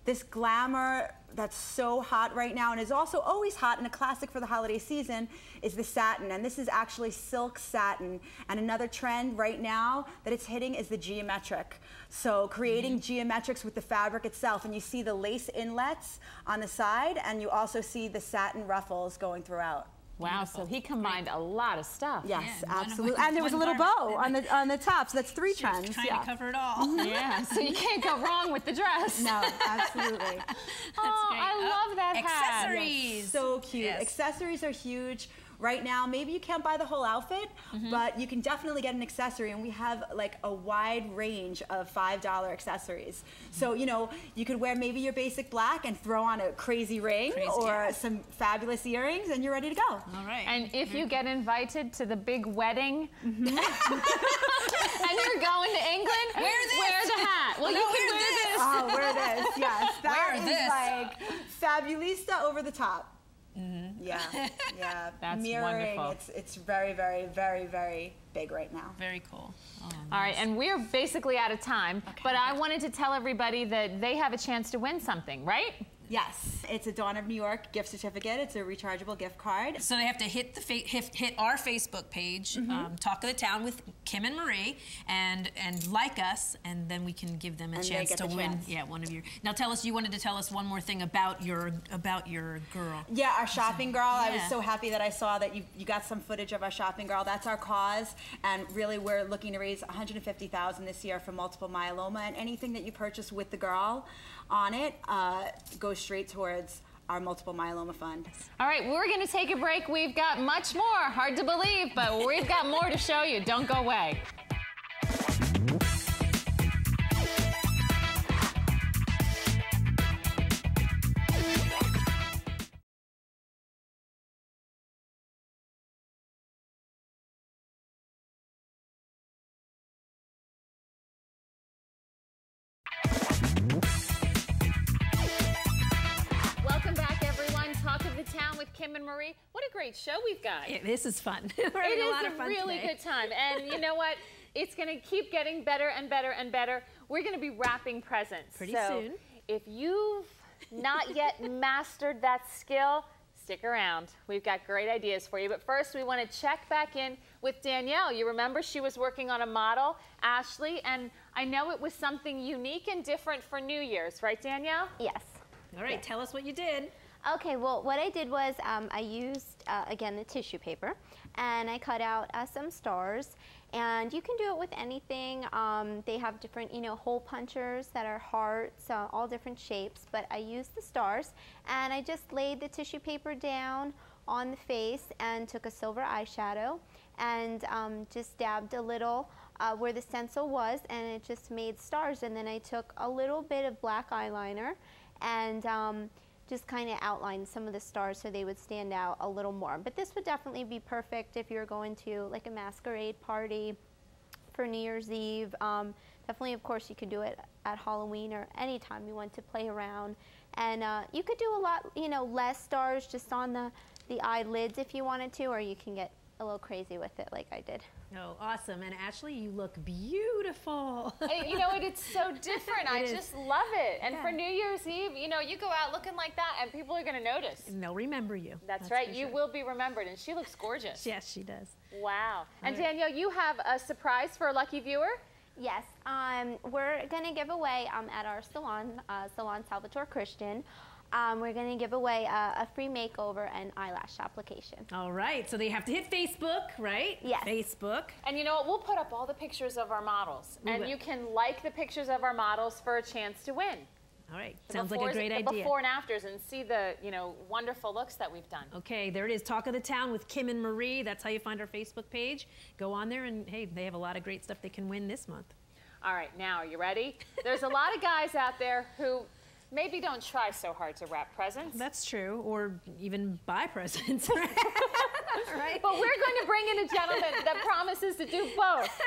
this glamour that's so hot right now and is also always hot and a classic for the holiday season is the satin, and this is actually silk satin. And another trend right now that it's hitting is the geometric. So creating geometrics with the fabric itself, and you see the lace inlets on the side, and you also see the satin ruffles going throughout. Wow, so he combined a lot of stuff. Yes, absolutely. And there was a little bow on the top, so that's three trends. Trying to cover it all. Yeah, so you can't go wrong with the dress. No, absolutely. I love that hat. Accessories. Yes, so cute. Yes. Accessories are huge. Right now, maybe you can't buy the whole outfit, but you can definitely get an accessory, and we have like a wide range of $5 accessories. So, you know, you could wear maybe your basic black and throw on a crazy ring or some fabulous earrings, and you're ready to go. All right. And if you get invited to the big wedding, and you're going to England, wear the hat. Well, you can wear this. Oh, wear this, yes. That is like fabulista over the top. Yeah, yeah. That's mirroring. wonderful. It's very, very, very, very big right now. Very cool. Oh, nice. All right, and we're basically out of time, but I wanted to tell everybody that they have a chance to win something, right? Yes, it's a Dawn of New York gift certificate. It's a rechargeable gift card. So they have to hit our Facebook page, Talk of the Town with Kim and Marie, and like us, and then we can give them a chance to win. Yeah, one of your. Now tell us. You wanted to tell us one more thing about your girl. Yeah, our shopping girl. I was so happy that I saw that you got some footage of our shopping girl. That's our cause, and really we're looking to raise $150,000 this year for multiple myeloma, and anything that you purchase with the girl on it goes straight towards our multiple myeloma fund. All right, we're going to take a break. We've got much more. Hard to believe, but we've got more to show you. Don't go away. With Kim and Marie. What a great show we've got. Yeah, this is fun. It is a really good time. And you know what? It's going to keep getting better and better and better. We're going to be wrapping presents. Pretty soon. If you've not yet mastered that skill, stick around. We've got great ideas for you. But first, we want to check back in with Danielle. You remember she was working on a model, Ashley, and I know it was something unique and different for New Year's, right, Danielle? Yes. All right, tell us what you did. Okay, well, what I did was I used, again, the tissue paper, and I cut out some stars, and you can do it with anything. They have different, you know, hole punchers that are hearts, all different shapes, but I used the stars, and I just laid the tissue paper down on the face and took a silver eyeshadow and just dabbed a little where the stencil was, and it just made stars. And then I took a little bit of black eyeliner and just kind of outline some of the stars so they would stand out a little more. But this would definitely be perfect if you're going to like a masquerade party for New Year's Eve. Definitely, of course, you could do it at Halloween or any time you want to play around. And you could do a lot, you know, less stars just on the eyelids if you wanted to, or you can get a little crazy with it like I did. Oh, awesome. And Ashley, you look beautiful. You know what? It's so different. I just love it. And Yeah. for New Year's Eve, you know, you go out looking like that and people are going to notice. And they'll remember you. That's right. for You sure. will be remembered. And she looks gorgeous. Yes, she does. Wow. And All right. Danielle, you have a surprise for a lucky viewer? Yes, we're going to give away at our salon, Salon Salvatore Christian, we're going to give away a free makeover and eyelash application. All right. So they have to hit Facebook, right? Yes. Facebook. And you know what? We'll put up all the pictures of our models. We And will. you can like the pictures of our models for a chance to win. All right. The Sounds like a befores- great the idea. before and afters and see the, you know, wonderful looks that we've done. Okay, there it is. Talk of the Town with Kim and Marie. That's how you find our Facebook page. Go on there and, hey, they have a lot of great stuff they can win this month. All right, now, are you ready? There's a lot of guys out there who maybe don't try so hard to wrap presents. That's true, or even buy presents, right? But we're going to bring in a gentleman that promises to do both.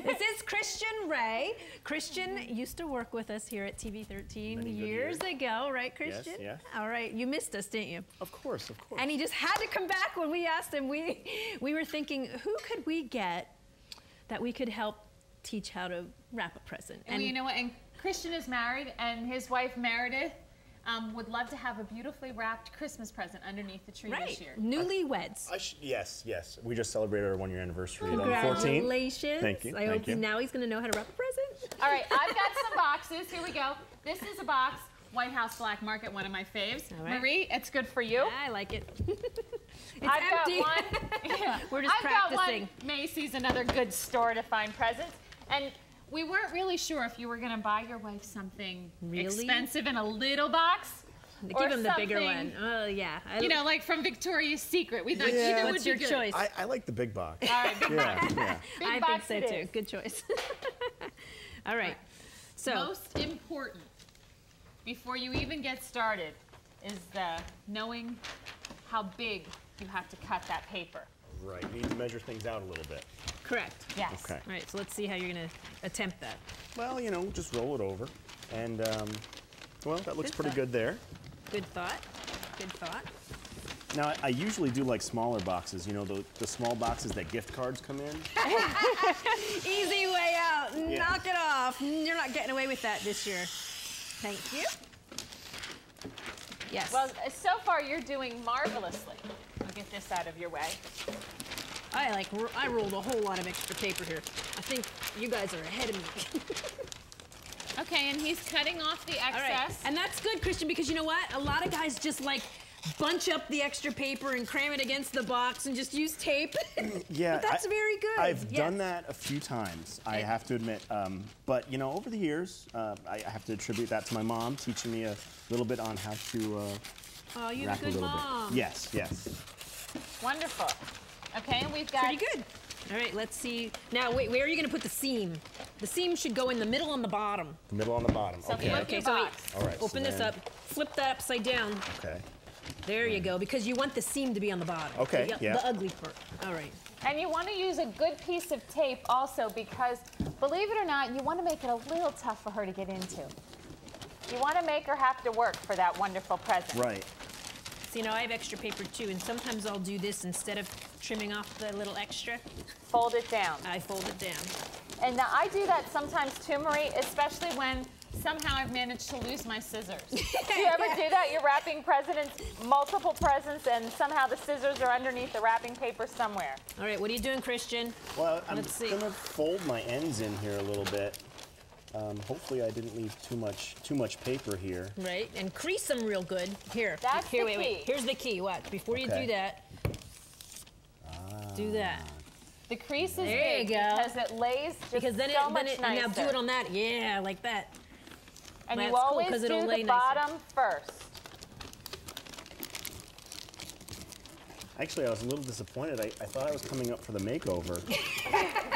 This is Christian Rea. Christian used to work with us here at TV13 Many good years years. ago, right, Christian? yes. All right, you missed us, didn't you? Of course, of course. And he just had to come back when we asked him. We were thinking, who could we get that we could help teach how to wrap a present? And you know what? And Christian is married, and his wife Meredith would love to have a beautifully wrapped Christmas present underneath the tree this year. Newlyweds. Yes, yes. We just celebrated our 1-year anniversary on the 14th. Congratulations. Thank you. I hope now he's going to know how to wrap a present. All right, I've got some boxes. Here we go. This is a box. White House Black Market, one of my faves. All right. Marie, it's good for you. I like it. It's I've empty. got one. Yeah. We're just I've practicing. got one. Macy's, another good store to find presents. And we weren't really sure if you were going to buy your wife something expensive in a little box. Give him the bigger something, one. Oh, yeah. You know, like from Victoria's Secret. We thought either would What's be your good. choice? I like the big box. All right, big box. Yeah. Big I box think it so too. is. Good choice. All right. So, Most important, before you even get started, is the knowing how big you have to cut that paper. Right. You need to measure things out a little bit. correct. Yes. Okay. All right, so let's see how you're going to attempt that. Well, you know, just roll it over. And, well, that looks Good pretty thought. good there. Good thought. Good thought. Now, I usually do like smaller boxes, you know, the small boxes that gift cards come in. Easy way out. Yeah. Knock it off. You're not getting away with that this year. Thank you. Yes. Well, so far you're doing marvelously. I'll get this out of your way. I rolled a whole lot of extra paper here. I think you guys are ahead of me. Okay, and he's cutting off the All right. excess. And that's good, Christian, because you know what? A lot of guys just like bunch up the extra paper and cram it against the box and just use tape. Yeah, But that's very good. I've Yes. done that a few times, I have to admit. But, you know, over the years, I have to attribute that to my mom teaching me a little bit on how to Oh, you're a wrap a good little mom. bit. Yes, yes. Wonderful. Okay, and we've got... Pretty good. All right, let's see. Now, wait, where are you going to put the seam? The seam should go in the middle and the bottom. The middle on the bottom. So Okay. flip Okay, your so wait. box. All right. Open so this then- up. Flip that upside down. Okay. There you go, because you want the seam to be on the bottom. Okay, The, yeah. The ugly part. All right. And you want to use a good piece of tape also because, believe it or not, you want to make it a little tough for her to get into. You want to make her have to work for that wonderful present. Right. So, you know, I have extra paper too, and sometimes I'll do this instead of trimming off the little extra. Fold it down. I fold it down. And now I do that sometimes too, Marie, especially when somehow I've managed to lose my scissors. Do you ever do that? You're wrapping presents, multiple presents, and somehow the scissors are underneath the wrapping paper somewhere. All right, what are you doing, Christian? Well, I'm Let's see. going to fold my ends in here a little bit. Hopefully I didn't leave too much paper here. Right, and crease them real good. Here, That's here, the wait. key. Here's the key. Watch. Before you Okay. do that, do that. The crease is There you big go. because it lays just Because then so it, much and nicer. now do it on that. Yeah, like that. And That's you cool, always 'cause do it'll lay the nicer. bottom first. Actually, I was a little disappointed. I thought I was coming up for the makeover.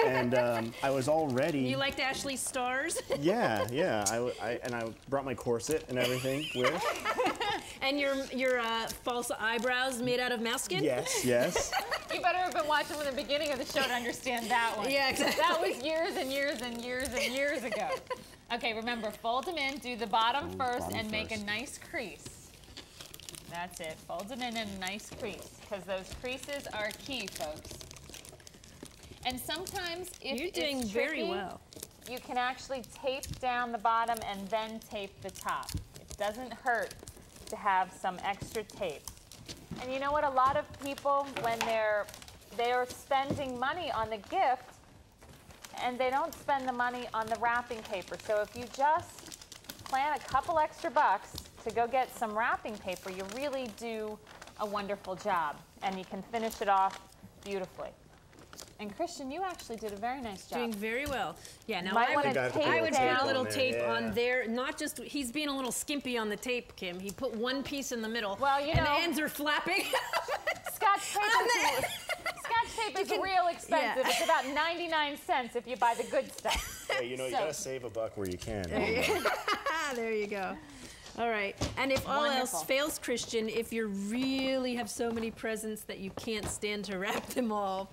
And I was all ready. You liked Ashley's stars? Yeah. I brought my corset and everything with. And your false eyebrows made out of mouse skin? Yes. You better have been watching from the beginning of the show to understand that one. Yeah, exactly. That was years and years and years and years ago. Okay, remember, fold them in, do the bottom first, bottom and make a first. nice crease. That's it. Fold it in a nice crease, because those creases are key, folks. And sometimes, if You're it's doing very tricky, well. you can actually tape down the bottom and then tape the top. It doesn't hurt to have some extra tape. And you know what? A lot of people, when they're spending money on the gift, and they don't spend the money on the wrapping paper. So if you just plan a couple extra bucks to go get some wrapping paper, you really do a wonderful job, and you can finish it off beautifully. And Christian, you actually did a very nice job. Doing very well. Yeah, now Might I want would, to tape I would down. put a little there, tape yeah. on there. Not just, he's being a little skimpy on the tape, Kim. He put one piece in the middle. Well, you and know, the ends are flapping. Scotch tape is real expensive. Yeah. It's about 99 cents if you buy the good stuff. Hey, you know, you So- gotta save a buck where you can. There you go. All right. And if all Wonderful. else fails, Christian, if you really have so many presents that you can't stand to wrap them all,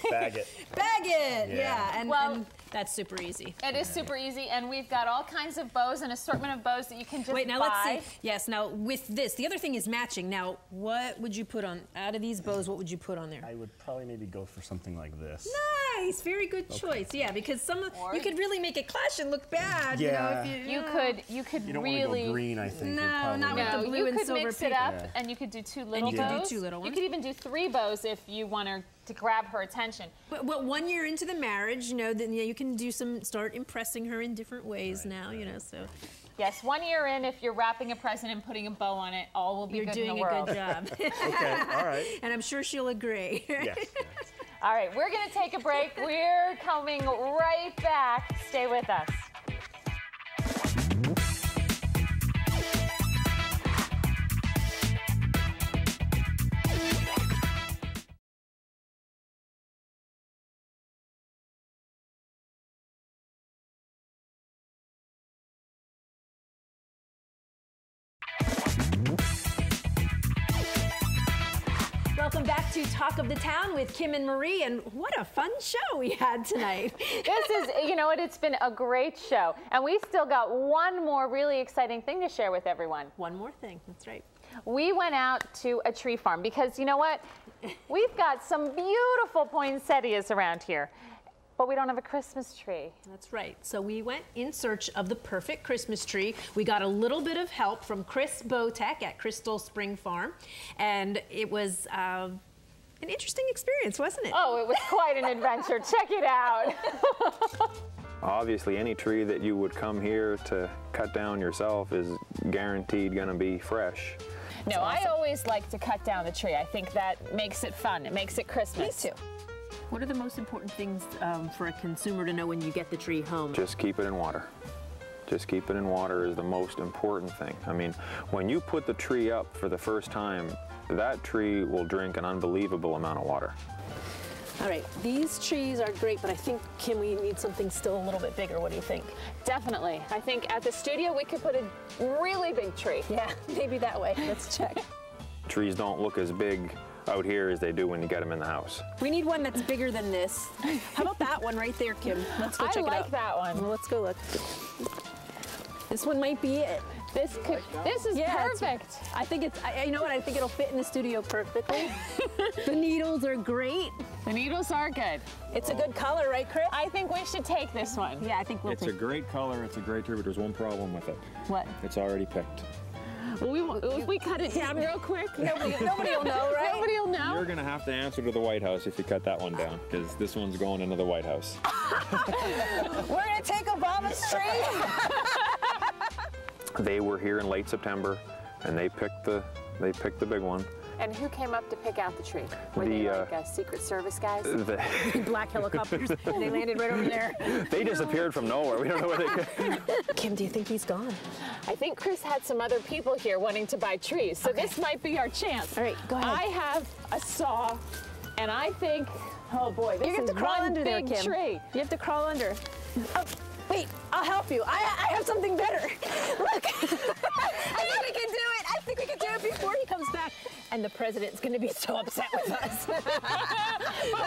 Bag it. bag it. Yeah. Yeah. Well- and that's super easy. It is super easy, and we've got all kinds of bows, an assortment of bows that you can just Wait, now buy. let's see. Yes, now with this, the other thing is matching. Now, what would you put on, out of these bows, what would you put on there? I would probably maybe go for something like this. Nice, very good choice. Yeah, because some of, Or- you could really make it clash and look bad. Yeah. You know, if You could You don't really. want to go green, I think. No, would probably not with No, the blue you and could silver mix it paper. up, Yeah. and you could do two little you bows. could do two little You ones. could even do 3 bows if you want her to grab her attention. But 1 year into the marriage, you know, then you can do start impressing her in different ways now, you know, so Yes, 1 year in, if you're wrapping a present and putting a bow on it, all will be you're good doing in the a world. good job. Okay, all right. And I'm sure she'll agree. Yes. All right, we're going to take a break. We're coming right back. Stay with us. Welcome back to Talk of the Town with Kim and Marie, and what a fun show we had tonight. This is, you know what, it's been a great show. And we still got one more really exciting thing to share with everyone. One more thing, that's right. We went out to a tree farm because, you know what, we've got some beautiful poinsettias around here, but we don't have a Christmas tree. That's right. So we went in search of the perfect Christmas tree. We got a little bit of help from Chris Botek at Crystal Spring Farm, and it was an interesting experience, wasn't it? Oh, it was quite an adventure. Check it out. Obviously, any tree that you would come here to cut down yourself is guaranteed going to be fresh. No, I always like to cut down the tree. I think that makes it fun. It makes it Christmas. Me too. What are the most important things for a consumer to know when you get the tree home? Just keep it in water. Just keep it in water is the most important thing. I mean, when you put the tree up for the first time, that tree will drink an unbelievable amount of water. All right, these trees are great, but I think, Kim, we need something still a little bit bigger. What do you think? Definitely. I think at the studio we could put a really big tree. Yeah, maybe that way. Let's check. Trees don't look as big out here as they do when you get them in the house. We need one that's bigger than this. How about that one right there, Kim? Let's go check it out. I like that one. Well, let's go look. This one might be it. This is Yeah, it's- perfect. I think it's, you know what, I think it'll fit in the studio perfectly. The needles are great. The needles are good. It's a good color, right, Chris? I think we should take this one. Yeah, I think we'll It's a take great color, it's a great tree, but there's one problem with it. What? It's already picked. Well, if we cut it down real quick, Nobody will know, right? nobody will know. You're going to have to answer to the White House if you cut that one down, because this one's going into the White House. We're gonna take Obama's tree. They were here in late September, and they picked the big one. And who came up to pick out the tree? Were The, they like Secret Service guys? Black helicopters. They landed right over there. They disappeared from nowhere. We don't know where they. Kim, do you think he's gone? I think Chris had some other people here wanting to buy trees, so this might be our chance. All right, go ahead. I have a saw, and I think, oh boy, this You have is to crawl one under there, big Kim. tree. You have to crawl under. Oh, wait, I'll help you. I have something better. Look, I think we can do it. I think we can do it before he comes back. And the president's going to be so upset with us. But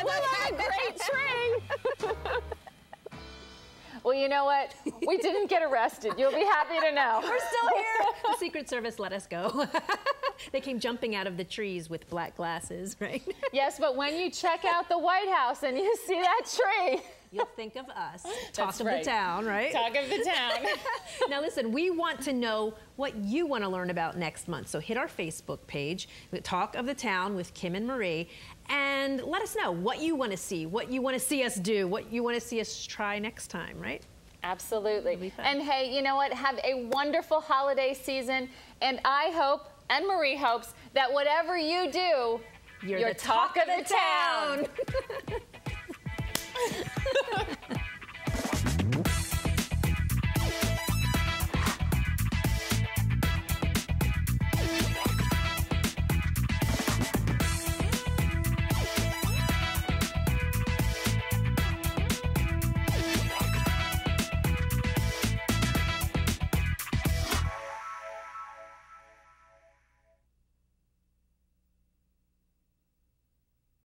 we'll have a great tree. Well, you know what? We didn't get arrested. You'll be happy to know. We're still here. The Secret Service let us go. They came jumping out of the trees with black glasses, right? Yes, but when you check out the White House and you see that tree, you'll think of us. Talk That's of right. the town, right? Talk of the town. Now listen, we want to know what you want to learn about next month. So hit our Facebook page, Talk of the Town with Kim and Marie, and let us know what you want to see, what you want to see us do, what you want to see us try next time, right? Absolutely. And hey, you know what? Have a wonderful holiday season. And I hope, and Marie hopes, that whatever you do, you're the talk of the town.